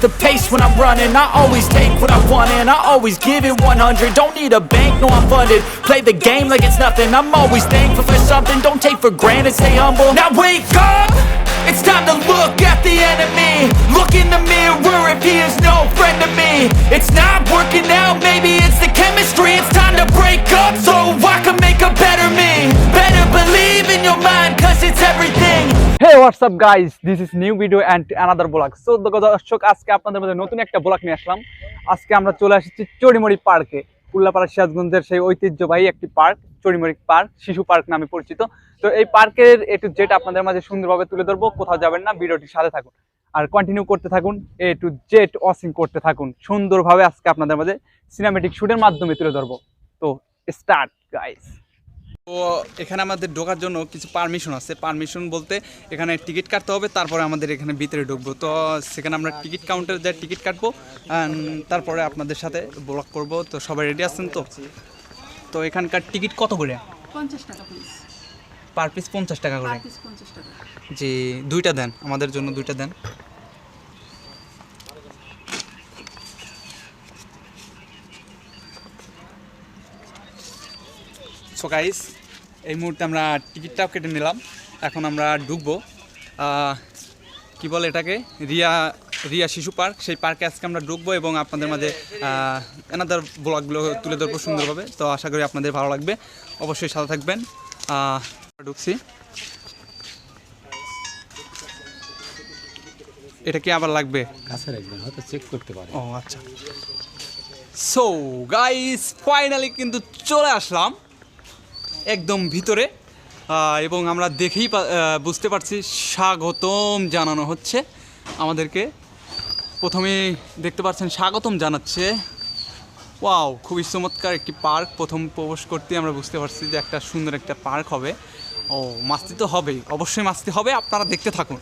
the pace when I'm running. I always take what I want and I always give it 100. Don't need a bank, no I'm funded. Play the game like it's nothing. I'm always thankful for something. Don't take for granted, stay humble. Now wake up, it's time to look at the enemy. Look in the mirror if he is no friend to me. It's not working out, maybe it's the chemistry. It's time to break up so I can make a better me. Better believe in your mind cause it's everything. Hey, what's up guys, this is new video and another vlog. So দর্শক, আজকে আপনাদের মধ্যে নতুন একটা blog নিয়ে আসলাম। আজকে আমরা চলে আসছি চড়িমড়ি পার্কে। উল্লাপাড়া সিরাজগঞ্জের সেই ঐতিহ্যবাহী একটি পার্ক, চড়িমড়ি পার্ক, শিশু পার্ক নামে পরিচিত। তো এই পার্কের এ টু জেড আপনাদের মাঝে সুন্দরভাবে তুলে ধরবো। কোথাও যাবেন না, ভিডিওটির সাথে থাকুন আর কন্টিনিউ করতে থাকুন, এ টু জেড ওয়াচিং করতে থাকুন। সুন্দরভাবে আজকে আপনাদের মাঝে সিনেমেটিক শুটের মাধ্যমে তুলে ধরবো। তো স্টার্ট গাইস। তো এখানে আমাদের ঢোকার জন্য কিছু পারমিশন আছে। পারমিশন বলতে এখানে টিকিট কাটতে হবে, তারপরে আমাদের এখানে ভিতরে ঢুকবো। তো সেখানে আমরা টিকিট কাউন্টারে যাই, টিকিট কাটবো, তারপরে আপনাদের সাথে ব্লগ করব। তো সবাই রেডি আছেন তো? তো এখানকার টিকিট কত করে? 50 টাকা পিস। পার পিস 50 টাকা করে? 50 টাকা। জি, দুইটা দেন, আমাদের জন্য দুইটা দেন। সো গাইস, এই মুহূর্তে আমরা টিকিটটাও কেটে নিলাম। এখন আমরা ঢুকবো, কি বলে এটাকে, রিয়া শিশু পার্ক। সেই পার্কে আজকে আমরা ঢুকবো এবং আপনাদের মাঝে এনাদার ব্লগগুলো তুলে ধরবো সুন্দরভাবে। তো আশা করি আপনাদের ভালো লাগবে, অবশ্যই সাথে থাকবেন। ঢুকছি, এটা কি আবার লাগবে? কাছে রাখবেন, হয়তো চেক করতে পারে। ও আচ্ছা। সো গাইস, ফাইনালি কিন্তু চলে আসলাম একদম ভিতরে, এবং আমরা দেখেই বুঝতে পারছি স্বাগতম জানানো হচ্ছে আমাদেরকে। প্রথমে দেখতে পাচ্ছেন স্বাগতম জানাচ্ছে। ওয়াও, খুবই চমৎকার একটি পার্ক। প্রথম প্রবেশ করতে আমরা বুঝতে পারছি যে একটা সুন্দর একটা পার্ক হবে। ও, মাস্তি তো হবেই, অবশ্যই মাস্তি হবে, আপনারা দেখতে থাকুন।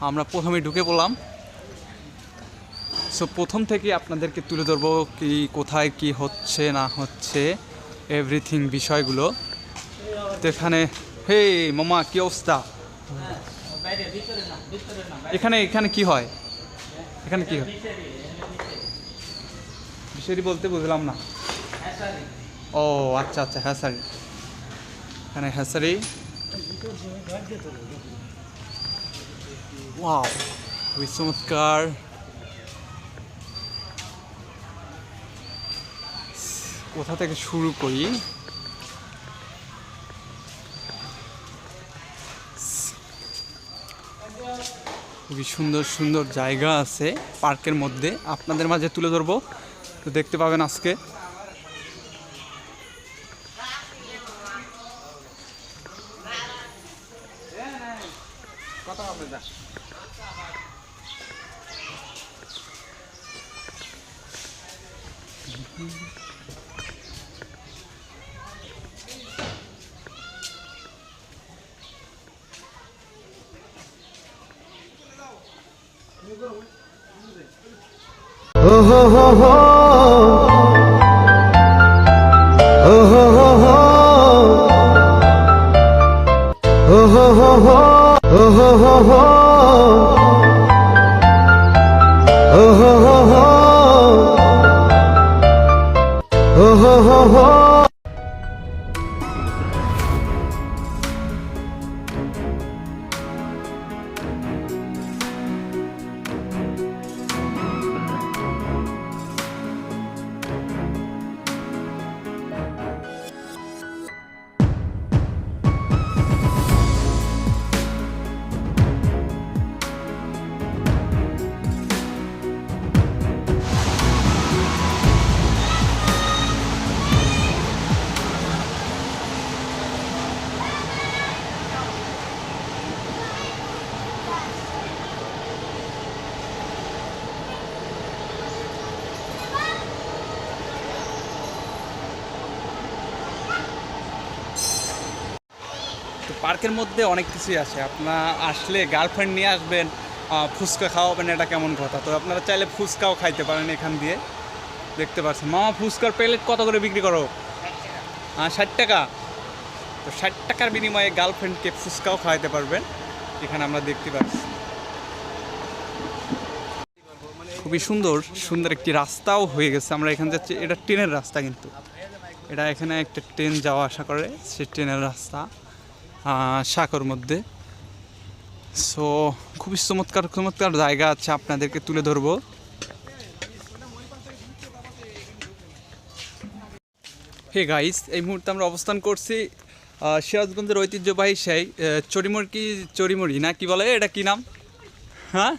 আমরা প্রথমে ঢুকে পড়লাম। সো প্রথম থেকে আপনাদেরকে তুলে ধরবো কি কোথায় কি হচ্ছে না হচ্ছে, এভরিথিং বিষয়গুলো। তো এখানে, হে মামা, কি অবস্থা? এখানে কি হয়? এখানে কি হয়? বিষয়টি বলতে বুঝলাম না। ও আচ্ছা আচ্ছা, হ্যাসারি। এখানে হ্যাসারি। ওয়াও, খুবই চমৎকার। কোথা থেকে শুরু করি? খুবই সুন্দর সুন্দর জায়গা আছে পার্কের মধ্যে, আপনাদের মাঝে তুলে ধরবো। তো দেখতে পাবেন আজকে। তো পার্কের মধ্যে অনেক কিছুই আছে। আপনারা আসলে গার্লফ্রেন্ড নিয়ে আসবেন, ফুচকা খাওয়াবেন, এটা কেমন কথা? তো আপনারা চাইলে ফুচকাও খাইতে পারেন এখান দিয়ে। দেখতে পাচ্ছেন মামা, ফুচকার প্লেট কত করে বিক্রি করো? 60 টাকা। তো 60 টাকার বিনিময়ে গার্লফ্রেন্ডকে ফুচকাও খাওয়াইতে পারবেন, এখানে আমরা দেখতে পাচ্ছি। খুবই সুন্দর সুন্দর একটি রাস্তাও হয়ে গেছে। আমরা এখানে যাচ্ছি, এটা ট্রেনের রাস্তা, কিন্তু এটা এখানে একটা ট্রেন যাওয়া আসা করে, সে ট্রেনের রাস্তা সাঁকোর মধ্যে। সো খুবই চমৎকার চমৎকার জায়গা আছে, আপনাদেরকে তুলে ধরবো। হে গাইস, এই মুহূর্তে আমরা অবস্থান করছি সিরাজগঞ্জের ঐতিহ্যবাহী সেই চরিমড়ি না কি বলে, এটা কি নাম? হ্যাঁ,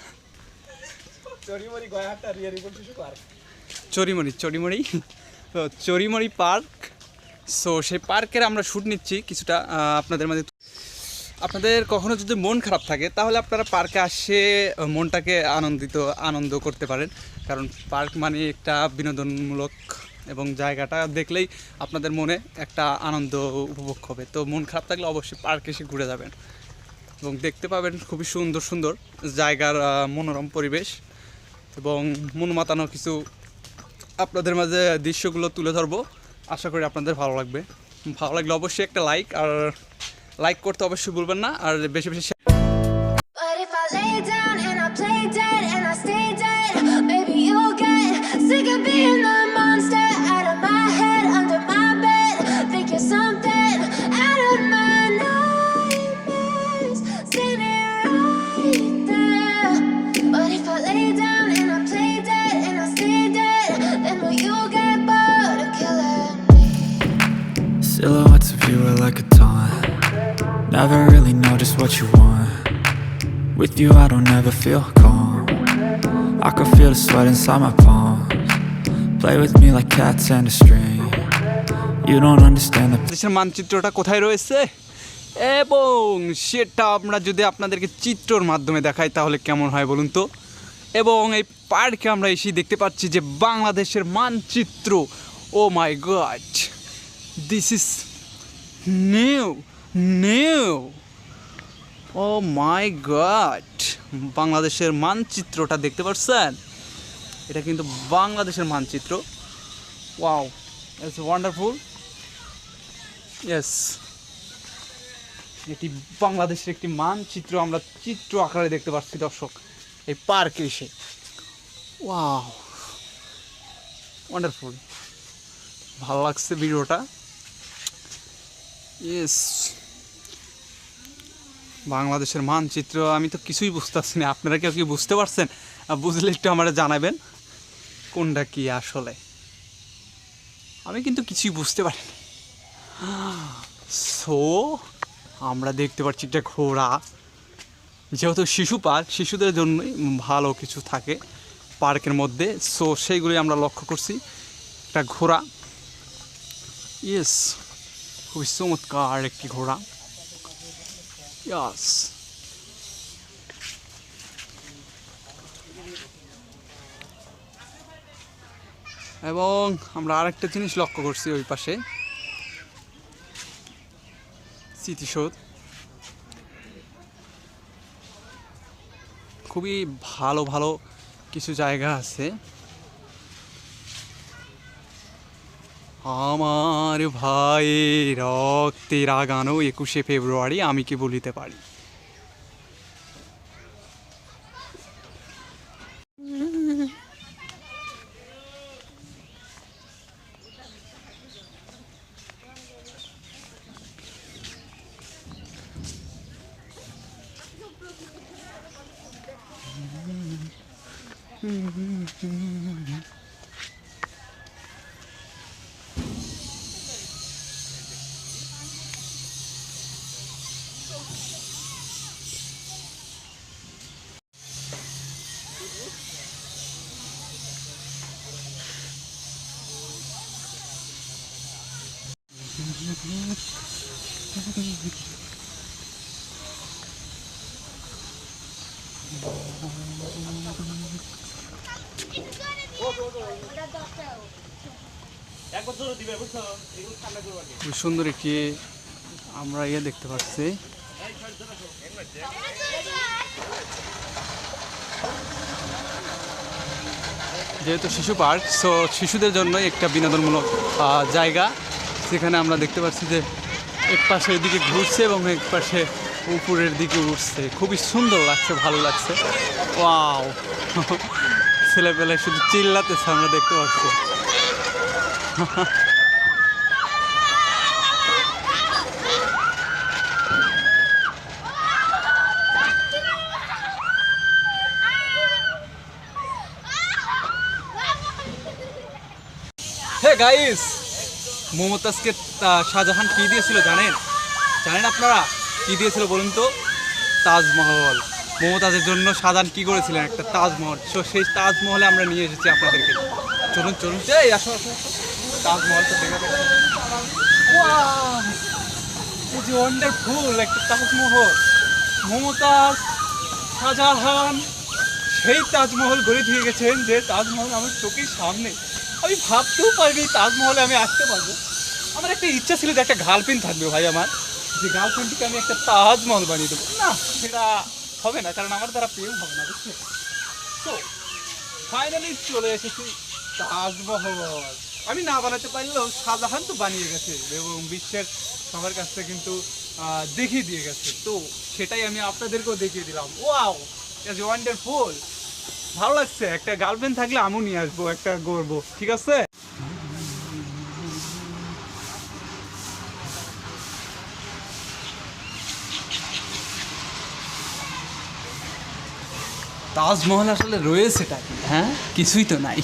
চরিমড়ি তো চরিমড়ি পার্ক। সো সেই পার্কের আমরা শ্যুট নিচ্ছি কিছুটা আপনাদের মাঝে। আপনাদের কখনো যদি মন খারাপ থাকে তাহলে আপনারা পার্কে আসে মনটাকে আনন্দ করতে পারেন, কারণ পার্ক মানে একটা বিনোদনমূলক এবং জায়গাটা দেখলেই আপনাদের মনে একটা আনন্দ উপভোগ হবে। তো মন খারাপ থাকলে অবশ্যই পার্কে এসে ঘুরে যাবেন এবং দেখতে পাবেন খুবই সুন্দর সুন্দর জায়গার মনোরম পরিবেশ এবং মন মাতানো কিছু আপনাদের মাঝে দৃশ্যগুলো তুলে ধরবো। আশা করি আপনাদের ভালো লাগবে। ভালো লাগলে অবশ্যই একটা লাইক করতে অবশ্যই ভুলবেন না, আর বেশি বেশি But if I lay down and I play dead and I stay dead, maybe you'll get sick of being the monster out of my head, under my bed. Think you're something out of my nightmares, standing right there. But if I lay down and I play dead and I stay dead, then will you get bored of killing me? Silhouettes of you are like a taunt. Never really know just what you want. With you I don't ever feel calm. I can feel the sweat inside my palms. Play with me like cats and a string. You don't understand the দেশের মানচিত্রটা কোথায় রয়েছে এবং সেটা আমরা যদি আপনাদেরকে চিত্রর মাধ্যমে দেখাই তাহলে কেমন হয় বলুন তো। এবং এই পার্কে আমরা এসে দেখতে পাচ্ছি যে বাংলাদেশের মানচিত্র। Oh my god, this is new. Oh my god, বাংলাদেশের মানচিত্রটা দেখতে পাচ্ছেন? এটা কিন্তু বাংলাদেশের মানচিত্র। Wow, it's wonderful. ইয়েস, এটি বাংলাদেশের একটি মানচিত্র আমরা চিত্র আকারে দেখতে পাচ্ছি দর্শক এই পার্কে এসে। ওয়াও, ওয়ান্ডারফুল, ভালো লাগছে ভিডিওটা। ইয়েস, বাংলাদেশের মানচিত্র আমি তো কিছুই বুঝতে পারছি না। আপনারা কেউ কি বুঝতে পারছেন? বুঝলে একটু আমাদের জানাবেন কোনটা কি আসলে। আমি কিন্তু কিছুই বুঝতে পারিনি। সো আমরা দেখতে পাচ্ছি একটা ঘোড়া, যেহেতু শিশু পার্ক, শিশুদের জন্যই ভালো কিছু থাকে পার্কের মধ্যে। সো সেইগুলি আমরা লক্ষ্য করছি, একটা ঘোড়া। ইয়েস, খুবই চমৎকার একটি ঘোড়া। ইয়াস, এবং আমরা আরেকটা জিনিস লক্ষ্য করছি, ওই পাশে স্মৃতিসৌধ। খুবই ভালো ভালো কিছু জায়গা আছে। আমার ভাই রক্তে রাগানো 21শে ফেব্রুয়ারি আমি কি বলিতে পারি। খুব সুন্দর একটি আমরা দেখতে পাচ্ছি। যেহেতু শিশু পার্ক, সো শিশুদের জন্য একটা বিনোদনমূলক জায়গা। সেখানে আমরা দেখতে পাচ্ছি যে এক পাশে এদিকে ঘুরছে এবং এক পাশে উপরের দিকে উঠছে। খুবই সুন্দর লাগছে, ভালো লাগছে। ওয়াও, ছেলে পেলে শুধু চিল্লাতেছে আমরা দেখতে পাচ্ছি। হে গাইস, মমতাজকে শাহজাহান কি দিয়েছিল জানেন? জানেন আপনারা কি দিয়েছিল বলুন তো? তাজমহল। মমতাজের জন্য শাহজাহান কি করেছিলেন? একটা তাজমহল। সো সেই তাজমহলে আমরা নিয়ে এসেছি আপনাদেরকে। চলুন চলুন, এই আসো আসো। তাজমহল তো দেখে যে ওয়ান্ডারফুল একটা তাজমহল। মমতাজ, শাহজাহান সেই তাজমহল গড়ে দিয়ে গেছেন, যে তাজমহল আমার চোখের সামনে। আমি ভাবতেও পারিনি তাজমহলে আমি আসতে পারবো। আমার একটা ইচ্ছা ছিল যে একটা গার্লফ্রেন্ড থাকবে ভাই আমার, যে গার্লফ্রেন্ডটিকে আমি একটা তাজমহল বানিয়ে দেবো। না, সেটা হবে না, কারণ আমার দ্বারা প্রেম হবে না, বুঝছে? তো ফাইনালি চলে এসেছি তাজমহল। আমি না বানাতে পারলেও শাহজাহান তো বানিয়ে গেছে এবং বিশ্বের সবার কাছ থেকে কিন্তু দেখিয়ে দিয়ে গেছে। তো সেটাই আমি আপনাদেরকেও দেখিয়ে দিলাম। Wow, it's wonderful. ভালো লাগছে। একটা গার্লফ্রেন্ড থাকলে আমিও নিয়ে আসবো, একটা করবো, ঠিক আছে? তাজমহল আসলে রয়েছেটা কি? হ্যাঁ, কিছুই তো নাই।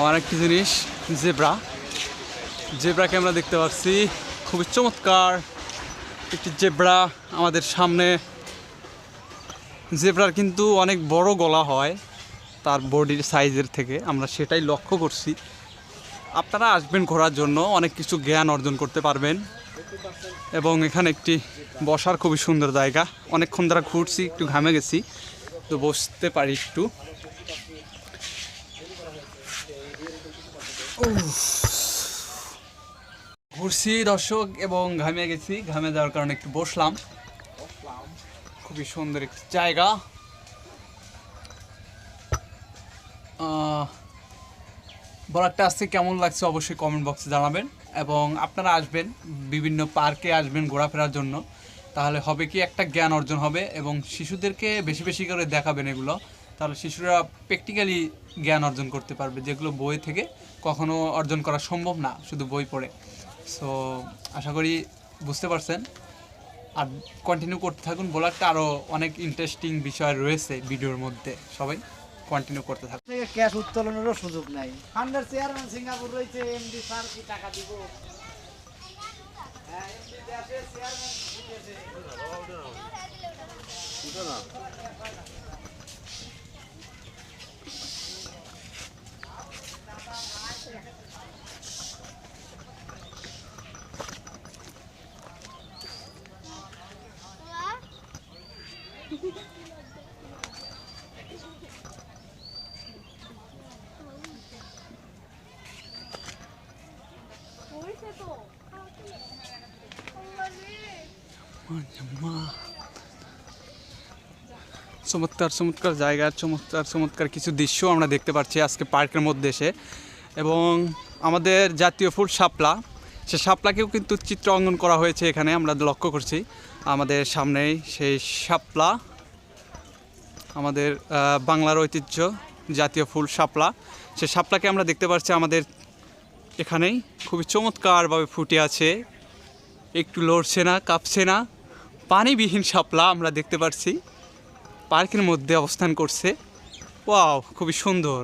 আরেকটি জিনিস, জেব্রাকে আমরা দেখতে পাচ্ছি। খুবই চমৎকার একটি জেব্রা আমাদের সামনে। জেব্রার কিন্তু অনেক বড় গলা হয় তার বডির সাইজের থেকে, আমরা সেটাই লক্ষ্য করছি। আপনারা আসবেন ঘোরার জন্য, অনেক কিছু জ্ঞান অর্জন করতে পারবেন। এবং এখানে একটি বসার খুবই সুন্দর জায়গা। অনেকক্ষণ ধরে ঘুরছি, একটু ঘামে গেছি, তো বসতে পারি একটু। ঘুরছি দর্শক এবং ঘামিয়ে গেছি, ঘামে যাওয়ার কারণে একটু বসলাম। খুবই সুন্দর একটি জায়গা। ব্লগটা আজকে কেমন লাগছে অবশ্যই কমেন্ট বক্সে জানাবেন। এবং আপনারা আসবেন, বিভিন্ন পার্কে আসবেন ঘোরাফেরার জন্য, তাহলে হবে কি একটা জ্ঞান অর্জন হবে। এবং শিশুদেরকে বেশি বেশি করে দেখাবেন এগুলো, তাহলে শিশুরা প্র্যাকটিক্যালি জ্ঞান অর্জন করতে পারবে, যেগুলো বই থেকে কখনো অর্জন করা সম্ভব না শুধু বই পড়ে। সো আশা করি বুঝতে পারছেন। আর কন্টিনিউ করতে থাকুন, ব্লগটা আরও অনেক ইন্টারেস্টিং বিষয় রয়েছে ভিডিওর মধ্যে, সবাই কন্টিনিউ করতে থাকুন। ক্যাশ উত্তোলনেরও সুযোগ নাই। ফান্ডের চেয়ারম্যান সিঙ্গাপুর রয়েছে, এমডি স্যার কি টাকা দিব? হ্যাঁ, এমডি দেশে চেয়ারম্যান দিতেছে। চমৎকার চমৎকার জায়গার চমৎকার চমৎকার কিছু দৃশ্য আমরা দেখতে পাচ্ছি আজকে পার্কের মধ্যে এসে। এবং আমাদের জাতীয় ফুল শাপলা, সে শাপলাকেও কিন্তু চিত্র অঙ্কন করা হয়েছে এখানে, আমরা লক্ষ্য করছি আমাদের সামনেই সেই শাপলা, আমাদের বাংলার ঐতিহ্য জাতীয় ফুল শাপলা। সে শাপলাকে আমরা দেখতে পাচ্ছি আমাদের এখানেই, খুবই চমৎকারভাবে ফুটে আছে, একটু লড়ছে না, কাঁপছে না। পানিবিহীন শাপলা আমরা দেখতে পাচ্ছি, পার্কের মধ্যে অবস্থান করছে। ওয়াও, খুবই সুন্দর।